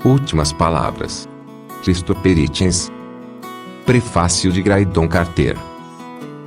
Últimas palavras. Christopher Hitchens. Prefácio de Graydon Carter.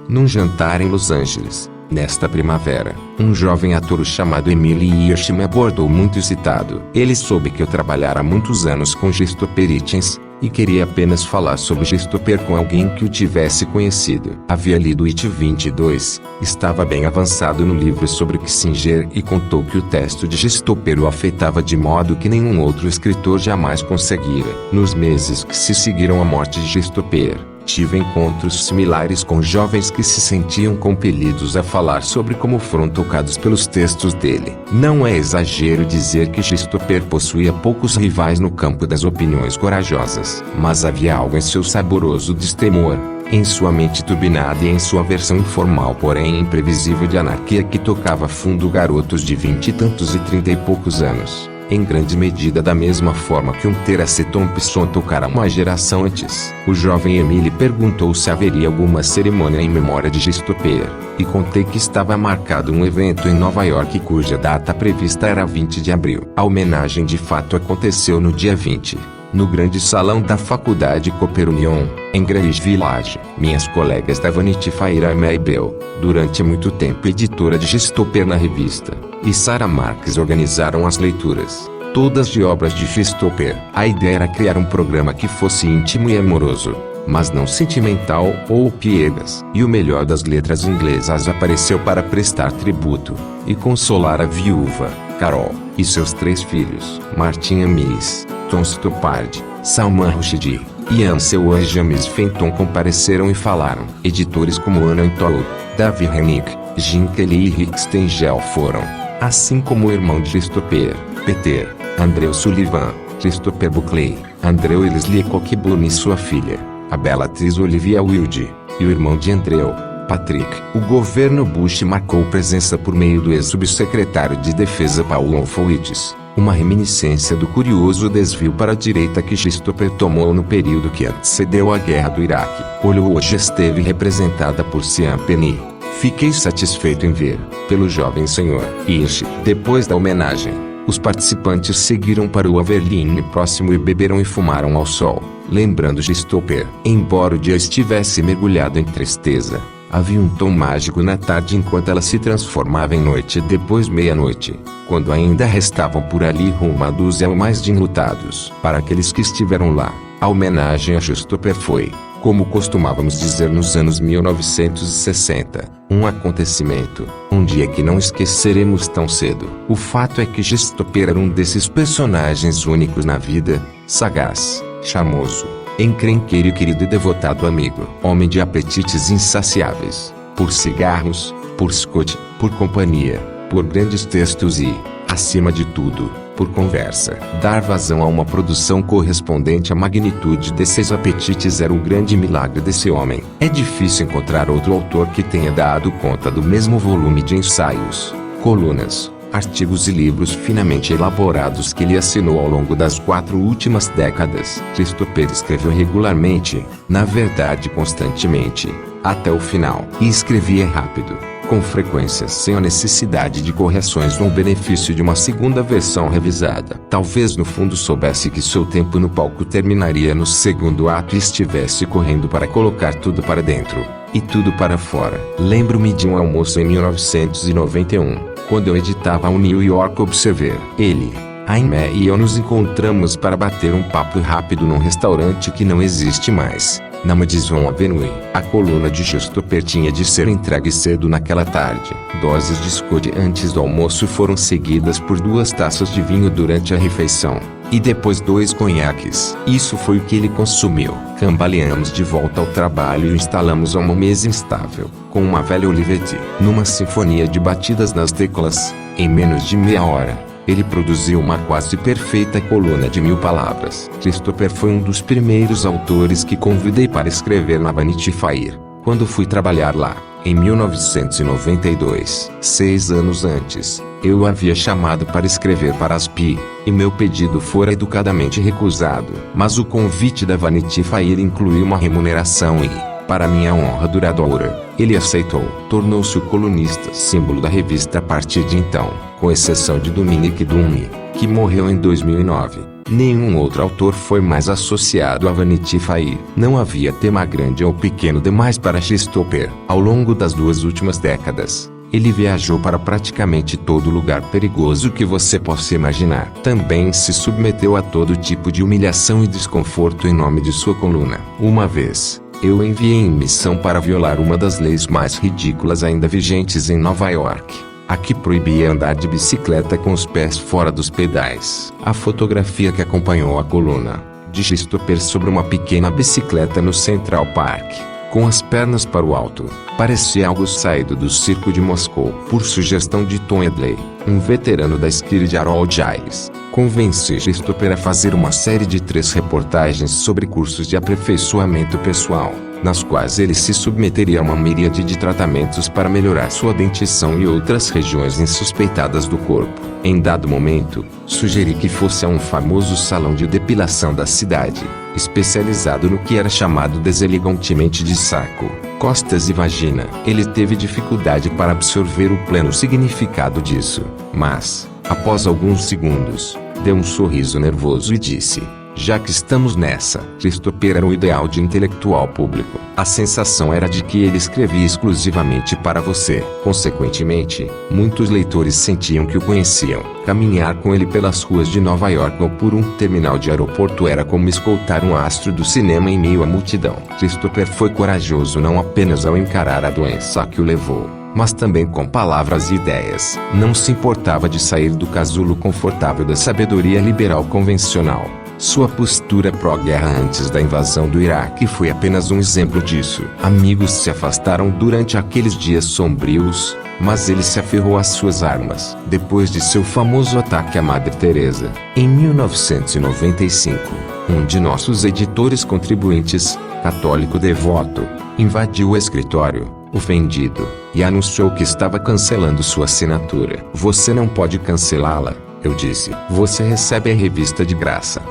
Num jantar em Los Angeles, nesta primavera, um jovem ator chamado Emily Hirsch me abordou muito excitado. Ele soube que eu trabalhara há muitos anos com Christopher Hitchens, e queria apenas falar sobre Christopher com alguém que o tivesse conhecido. Havia lido It 22, estava bem avançado no livro sobre Kissinger e contou que o texto de Christopher o afetava de modo que nenhum outro escritor jamais conseguira. Nos meses que se seguiram à morte de Christopher, tive encontros similares com jovens que se sentiam compelidos a falar sobre como foram tocados pelos textos dele. Não é exagero dizer que Christopher possuía poucos rivais no campo das opiniões corajosas, mas havia algo em seu saboroso destemor, em sua mente turbinada e em sua versão informal porém imprevisível de anarquia que tocava fundo garotos de 20 e tantos e 30 e poucos anos. Em grande medida da mesma forma que um Terence Thompson tocara uma geração antes. O jovem Emily perguntou se haveria alguma cerimônia em memória de Christopher, e contei que estava marcado um evento em Nova York cuja data prevista era 20 de abril. A homenagem de fato aconteceu no dia 20. No grande salão da faculdade Cooper Union, em Greenwich Village. Minhas colegas da Vanity Fair e Maybell, durante muito tempo editora de Christopher na revista, e Sarah Marques organizaram as leituras, todas de obras de Christopher. A ideia era criar um programa que fosse íntimo e amoroso, mas não sentimental ou piegas. E o melhor das letras inglesas apareceu para prestar tributo e consolar a viúva, Carol, e seus 3 filhos, Martin Amis, Tom Stoppard, Salman Rushdie e Ansel e James Fenton compareceram e falaram. Editores como Anna Todd, Davi Hennick, Jim Kelly e Rick Stengel foram, assim como o irmão de Christopher, Peter, Andrew Sullivan, Christopher Buckley, Andrew Leslie Cockburn e sua filha, a bela atriz Olivia Wilde, e o irmão de Andrew, Patrick. O governo Bush marcou presença por meio do ex-subsecretário de Defesa Paul Wolfowitz, uma reminiscência do curioso desvio para a direita que Christopher tomou no período que antecedeu a guerra do Iraque. Olho hoje esteve representada por Sean Penny. Fiquei satisfeito em ver, pelo jovem senhor Hirsch. Depois da homenagem, os participantes seguiram para o Averline próximo e beberam e fumaram ao sol, lembrando Christopher. Embora o dia estivesse mergulhado em tristeza, havia um tom mágico na tarde enquanto ela se transformava em noite depois meia-noite, quando ainda restavam por ali rumo a dúzia ou mais de enlutados. Para aqueles que estiveram lá, a homenagem a Christopher foi, como costumávamos dizer nos anos 1960, um acontecimento, um dia que não esqueceremos tão cedo. O fato é que Christopher era um desses personagens únicos na vida, sagaz, charmoso, encrenqueiro e querido e devotado amigo. Homem de apetites insaciáveis, por cigarros, por Scott, por companhia, por grandes textos e, acima de tudo, por conversa. Dar vazão a uma produção correspondente à magnitude desses apetites era o grande milagre desse homem. É difícil encontrar outro autor que tenha dado conta do mesmo volume de ensaios, colunas, artigos e livros finamente elaborados que ele assinou ao longo das 4 últimas décadas. Christopher escreveu regularmente, na verdade constantemente, até o final. E escrevia rápido, com frequência sem a necessidade de correções ou benefício de uma segunda versão revisada. Talvez no fundo soubesse que seu tempo no palco terminaria no segundo ato e estivesse correndo para colocar tudo para dentro, e tudo para fora. Lembro-me de um almoço em 1991, quando eu editava o New York Observer. Ele, Aimee e eu nos encontramos para bater um papo rápido num restaurante que não existe mais, na Madison Avenue. A coluna de Christopher tinha de ser entregue cedo naquela tarde. Doses de Scott antes do almoço foram seguidas por 2 taças de vinho durante a refeição, e depois 2 conhaques. Isso foi o que ele consumiu. Cambaleamos de volta ao trabalho e o instalamos a uma mesa instável, com uma velha Olivetti. Numa sinfonia de batidas nas teclas, em menos de meia hora, ele produziu uma quase perfeita coluna de 1000 palavras. Christopher foi um dos primeiros autores que convidei para escrever na Vanity Fair, quando fui trabalhar lá, em 1992. 6 anos antes, eu o havia chamado para escrever para as PI, e meu pedido fora educadamente recusado. Mas o convite da Vanity Fair incluía uma remuneração e, para minha honra duradoura, ele aceitou. Tornou-se o colunista símbolo da revista a partir de então, com exceção de Dominique Dunne, que morreu em 2009. Nenhum outro autor foi mais associado a Vanity Fair. Não havia tema grande ou pequeno demais para Christopher. Ao longo das 2 últimas décadas, ele viajou para praticamente todo lugar perigoso que você possa imaginar. Também se submeteu a todo tipo de humilhação e desconforto em nome de sua coluna. Uma vez, eu enviei em missão para violar uma das leis mais ridículas ainda vigentes em Nova York. A que proibia andar de bicicleta com os pés fora dos pedais. A fotografia que acompanhou a coluna, de Christopher sobre uma pequena bicicleta no Central Park, com as pernas para o alto, parecia algo saído do circo de Moscou. Por sugestão de Tom Edley, um veterano da esquerda de Harold Giles, convenci Christopher a fazer uma série de 3 reportagens sobre cursos de aperfeiçoamento pessoal, nas quais ele se submeteria a uma miríade de tratamentos para melhorar sua dentição e outras regiões insuspeitadas do corpo. Em dado momento, sugeri que fosse a um famoso salão de depilação da cidade, especializado no que era chamado deselegantemente de saco, costas e vagina. Ele teve dificuldade para absorver o pleno significado disso, mas, após alguns segundos, deu um sorriso nervoso e disse: já que estamos nessa. Christopher era o ideal de intelectual público. A sensação era de que ele escrevia exclusivamente para você. Consequentemente, muitos leitores sentiam que o conheciam. Caminhar com ele pelas ruas de Nova York ou por um terminal de aeroporto era como escoltar um astro do cinema em meio à multidão. Christopher foi corajoso não apenas ao encarar a doença que o levou, mas também com palavras e ideias. Não se importava de sair do casulo confortável da sabedoria liberal convencional. Sua postura pró-guerra antes da invasão do Iraque foi apenas um exemplo disso. Amigos se afastaram durante aqueles dias sombrios, mas ele se aferrou às suas armas. Depois de seu famoso ataque à Madre Teresa, em 1995, um de nossos editores contribuintes, católico devoto, invadiu o escritório, ofendido, e anunciou que estava cancelando sua assinatura. Você não pode cancelá-la, eu disse. Você recebe a revista de graça.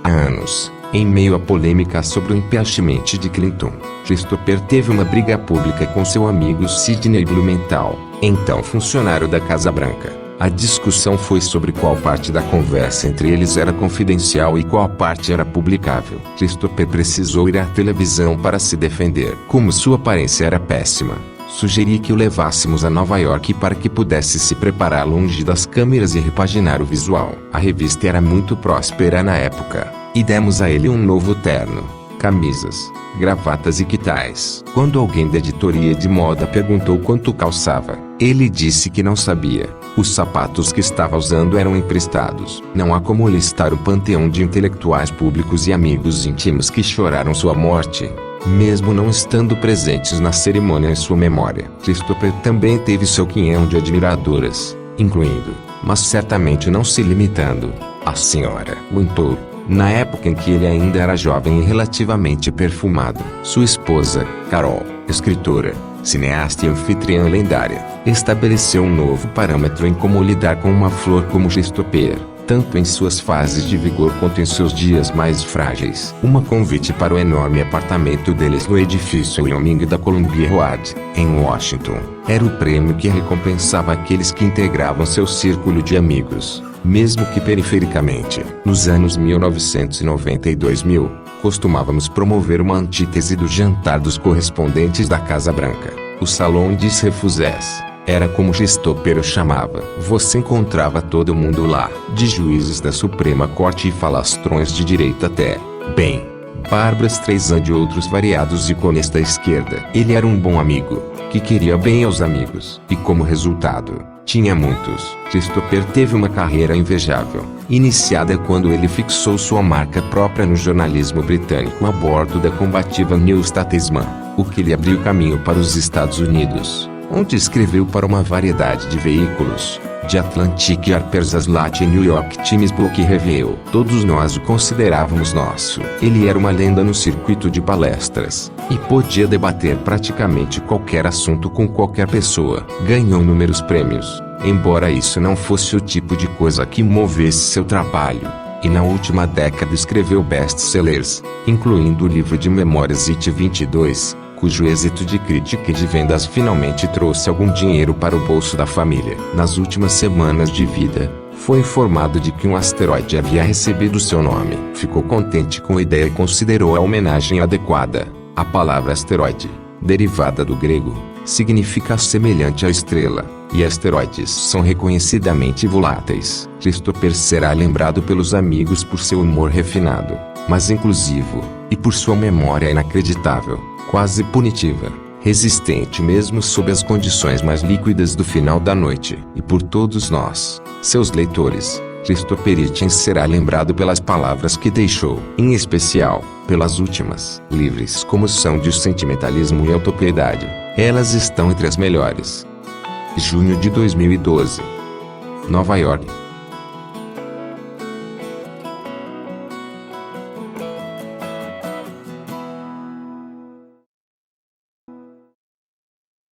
Há anos, em meio à polêmica sobre o impeachment de Clinton, Christopher teve uma briga pública com seu amigo Sidney Blumenthal, então funcionário da Casa Branca. A discussão foi sobre qual parte da conversa entre eles era confidencial e qual parte era publicável. Christopher precisou ir à televisão para se defender. Como sua aparência era péssima, sugeri que o levássemos a Nova York para que pudesse se preparar longe das câmeras e repaginar o visual. A revista era muito próspera na época, e demos a ele um novo terno, camisas, gravatas e quitais. Quando alguém da editoria de moda perguntou quanto calçava, ele disse que não sabia. Os sapatos que estava usando eram emprestados. Não há como listar o panteão de intelectuais públicos e amigos íntimos que choraram sua morte, mesmo não estando presentes na cerimônia em sua memória. Christopher também teve seu quinhão de admiradoras, incluindo, mas certamente não se limitando, a senhora Wintour, na época em que ele ainda era jovem e relativamente perfumado. Sua esposa, Carol, escritora, cineasta e anfitriã lendária, estabeleceu um novo parâmetro em como lidar com uma flor como Christopher, tanto em suas fases de vigor quanto em seus dias mais frágeis. Uma convite para o enorme apartamento deles no edifício Wyoming da Columbia Road, em Washington, era o prêmio que recompensava aqueles que integravam seu círculo de amigos, mesmo que perifericamente. Nos anos 1990 e 2000, costumávamos promover uma antítese do jantar dos correspondentes da Casa Branca, o Salão des Refusés. Era como Christopher o chamava. Você encontrava todo mundo lá, de juízes da Suprema Corte e falastrões de direita até, bem, Barbra Streisand e outros variados ícones da esquerda. Ele era um bom amigo, que queria bem aos amigos. E como resultado, tinha muitos. Christopher teve uma carreira invejável, iniciada quando ele fixou sua marca própria no jornalismo britânico a bordo da combativa New Statesman, o que lhe abriu caminho para os Estados Unidos, onde escreveu para uma variedade de veículos, de Atlantic, Harper's Slate e New York Times Book Review. Todos nós o considerávamos nosso. Ele era uma lenda no circuito de palestras, e podia debater praticamente qualquer assunto com qualquer pessoa. Ganhou inúmeros prêmios, embora isso não fosse o tipo de coisa que movesse seu trabalho. E na última década escreveu best-sellers, incluindo o livro de memórias It 22, cujo êxito de crítica e de vendas finalmente trouxe algum dinheiro para o bolso da família. Nas últimas semanas de vida, Foi informado de que um asteroide havia recebido seu nome. Ficou contente com a ideia e considerou a homenagem adequada. A palavra asteroide, derivada do grego, significa semelhante à estrela, e asteroides são reconhecidamente voláteis. Christopher será lembrado pelos amigos por seu humor refinado, mas inclusivo, e por sua memória inacreditável, quase punitiva, resistente mesmo sob as condições mais líquidas do final da noite. E por todos nós, seus leitores, Christopher Hitchens será lembrado pelas palavras que deixou, em especial, pelas últimas, livres como são de sentimentalismo e autopiedade. Elas estão entre as melhores. Junho de 2012. Nova York.